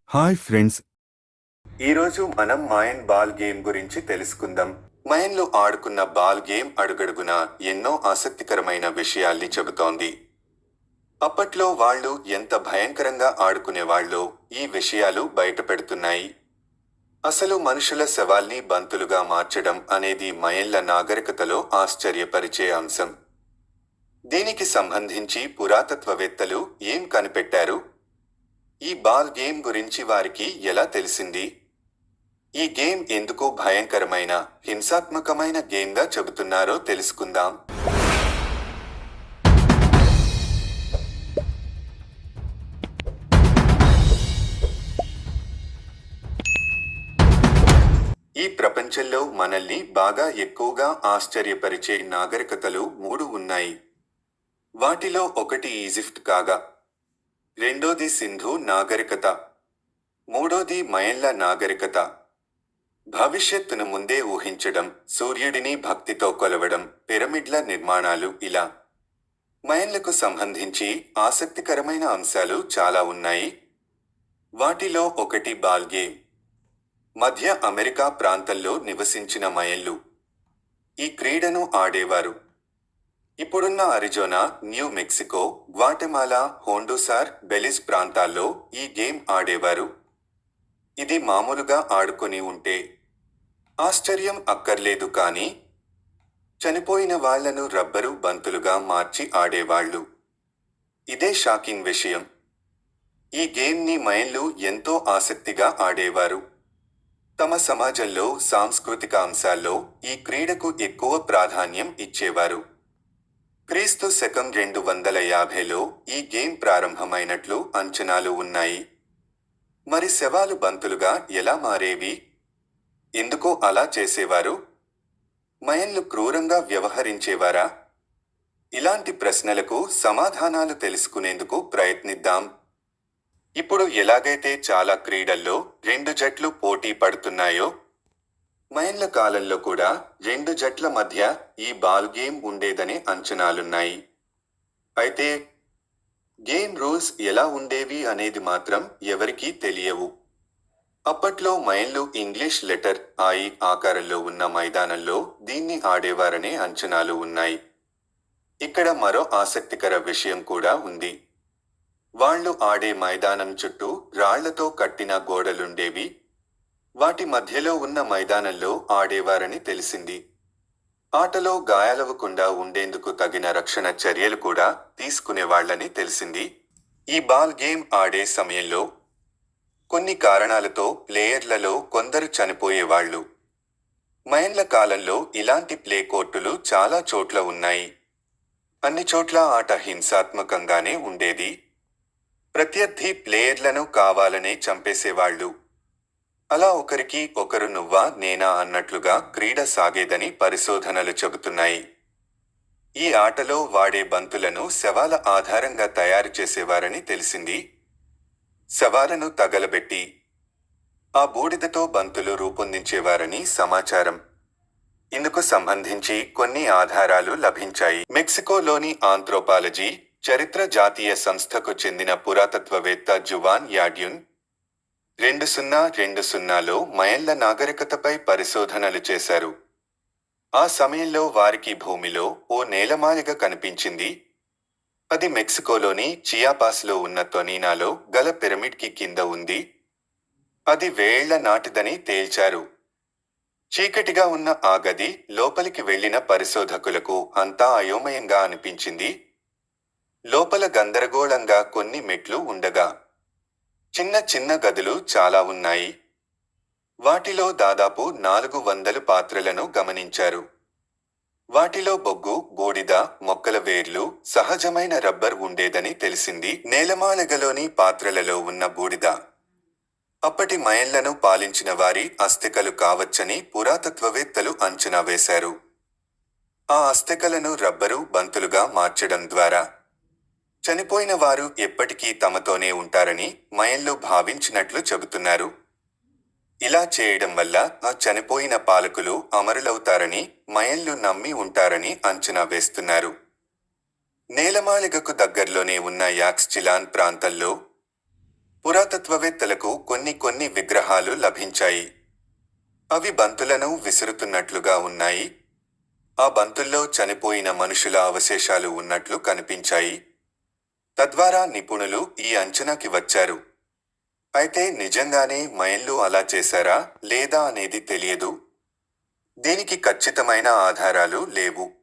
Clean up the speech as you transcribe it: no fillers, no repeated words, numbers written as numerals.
Hi friends, ఈరోజు మనం మాయన్ ball game గురించి తెలుసుకుందాం. మయన్లు ఆడుకున్న బాల్ గేమ్ అడుగడుగునా ఎన్నో ఆసక్తికరమైన విషయాల్ని చెబుతోంది. అప్పట్లో వాళ్ళు ఎంత భయంకరంగా ఆడుకునేవాళ్ళో ఈ విషయాలు బయటపెడుతున్నాయి. అసలు మనుషుల శవాల్ని బంతులుగా మార్చడం అనేది మయన్ల నాగరికతలో ఆశ్చర్యపరిచే అంశం. దీనికి సంబంధించి పురాతత్వవేత్తలు ఏం కనిపెట్టారు? ఈ బాల్ గేమ్ గురించి వారికి ఎలా తెలిసింది? ఈ గేమ్ ఎందుకు భయంకరమైన, హింసాత్మకమైన గేమ్గా చెబుతున్నారో తెలుసుకుందాం. ఈ ప్రపంచంలో మనల్ని బాగా ఎక్కువగా ఆశ్చర్యపరిచే నాగరికతలు 3 ఉన్నాయి. వాటిలో ఒకటి ఈజిప్ట్ కాగా, రెండోది సింధు నాగరికత, మూడోది మయన్ల నాగరికత. భవిష్యత్తును ముందే ఊహించడం, సూర్యుడిని భక్తితో కొలవడం, పిరమిడ్ల నిర్మాణాలు ఇలా మయన్లకు సంబంధించి ఆసక్తికరమైన అంశాలు చాలా ఉన్నాయి. వాటిలో ఒకటి బాల్ గేమ్. మధ్య అమెరికా ప్రాంతంలో నివసించిన మయన్లు ఈ క్రీడను ఆడేవారు. ఇప్పుడున్న Arizona, New Mexico, Guatemala, Honduras, Belize ప్రాంతాల్లో ఈ గేమ్ ఆడేవారు. ఇది మామూలుగా ఆడుకొని ఉంటే ఆశ్చర్యం అక్కర్లేదు, కానీ చనిపోయిన వాళ్లను రబ్బరు బంతులుగా మార్చి ఆడేవాళ్లు. ఇదే షాకింగ్ విషయం. ఈ గేమ్ని మయన్లు ఎంతో ఆసక్తిగా ఆడేవారు. తమ సమాజంలో సాంస్కృతిక అంశాల్లో ఈ క్రీడకు ఎక్కువ ప్రాధాన్యం ఇచ్చేవారు. క్రీస్తు శకం 250లో ఈ గేమ్ ప్రారంభమైనట్లు అంచనాలు ఉన్నాయి. మరి శవాలు బంతులుగా ఎలా మారేవి? ఎందుకో అలా చేసేవారు? మయన్లు క్రూరంగా వ్యవహరించేవారా? ఇలాంటి ప్రశ్నలకు సమాధానాలు తెలుసుకునేందుకు ప్రయత్నిద్దాం. ఇప్పుడు ఎలాగైతే చాలా క్రీడల్లో 2 జట్లు పోటీ పడుతున్నాయో, మయన్ల కాలంలో కూడా 2 జట్ల మధ్య ఈ బాల్ గేమ్ ఉండేదనే అంచనాలున్నాయి. అయితే గేమ్ రూల్స్ ఎలా ఉండేవి అనేది మాత్రం ఎవరికీ తెలియవు. అప్పట్లో మయన్లు ఇంగ్లీష్ లెటర్ ఐ ఆకారంలో ఉన్న మైదానంలో దీన్ని ఆడేవారనే అంచనాలు ఉన్నాయి. ఇక్కడ మరో ఆసక్తికర విషయం కూడా ఉంది. వాళ్ళు ఆడే మైదానం చుట్టూ రాళ్లతో కట్టిన గోడలుండేవి. వాటి మధ్యలో ఉన్న మైదానంలో ఆడేవారని తెలిసింది. ఆటలో గాయాలవకుండా ఉండేందుకు తగిన రక్షణ చర్యలు కూడా తీసుకునేవాళ్లని తెలిసింది. ఈ బాల్ గేమ్ ఆడే సమయంలో కొన్ని కారణాలతో ప్లేయర్లలో కొందరు చనిపోయేవాళ్లు. మయన్ల కాలంలో ఇలాంటి ప్లే కోర్టులు చాలా చోట్ల ఉన్నాయి. అన్ని చోట్ల ఆట హింసాత్మకంగానే ఉండేది. ప్రత్యర్థి ప్లేయర్లను కావాలనే చంపేసేవాళ్లు. అలా ఒకరికి ఒకరు నువ్వా నేనా అన్నట్లుగా క్రీడ సాగేదని పరిశోధనలు చెబుతున్నాయి. ఈ ఆటలో వాడే బంతులను శవాల ఆధారంగా తయారు చేసేవారని తెలిసింది. శవాలను తగలబెట్టి ఆ బూడిదతో బంతులు రూపొందించేవారని సమాచారం. ఇందుకు సంబంధించి కొన్ని ఆధారాలు లభించాయి. మెక్సికోలోని ఆంథ్రోపాలజీ చరిత్ర జాతీయ సంస్థకు చెందిన పురాతత్వవేత్త జువాన్ యాడ్యున్ 2020లో మయన్ల నాగరికతపై పరిశోధనలు చేశారు. ఆ సమయంలో వారికి భూమిలో ఓ నేలమాళిగ కనిపించింది. అది మెక్సికోలోని చియాపాస్లో ఉన్న తొనీనాలో గల పిరమిడ్కి కింద ఉంది. అది వేళ్ల నాటిదని తేల్చారు. చీకటిగా ఉన్న ఆ గది లోపలికి వెళ్లిన పరిశోధకులకు అంతా అయోమయంగా అనిపించింది. లోపల గందరగోళంగా కొన్ని మెట్లు ఉండగా చిన్న చిన్న గదులు చాలా ఉన్నాయి. వాటిలో దాదాపు 400 పాత్రలను గమనించారు. వాటిలో బొగ్గు, బూడిద, మొక్కల వేర్లు, సహజమైన రబ్బర్ ఉండేదని తెలిసింది. నేలమాళిగలోని పాత్రలలో ఉన్న బూడిద అప్పటి మయన్లను పాలించిన వారి అస్థికలు కావచ్చని పురాతత్వవేత్తలు అంచనా వేశారు. ఆ అస్థికలను రబ్బరు బంతులుగా మార్చడం ద్వారా చనిపోయిన వారు ఎప్పటికీ తమతోనే ఉంటారని మయన్లు భావించినట్లు చెబుతున్నారు. ఇలా చేయడం వల్ల ఆ చనిపోయిన పాలకులు అమరులవుతారని మయన్లు నమ్మి ఉంటారని అంచనా వేస్తున్నారు. నేలమాళిగకు దగ్గర్లోనే ఉన్న యాక్స్చిలాన్ ప్రాంతంలో పురాతత్వవేత్తలకు కొన్ని విగ్రహాలు లభించాయి. అవి బంతులను విసురుతున్నట్లుగా ఉన్నాయి. ఆ బంతుల్లో చనిపోయిన మనుషుల అవశేషాలు ఉన్నట్లు కనిపించాయి. తద్వారా నిపుణులు ఈ అంచనాకి వచ్చారు. అయితే నిజంగానే మయన్లు అలా చేశారా లేదా అనేది తెలియదు. దీనికి ఖచ్చితమైన ఆధారాలు లేవు.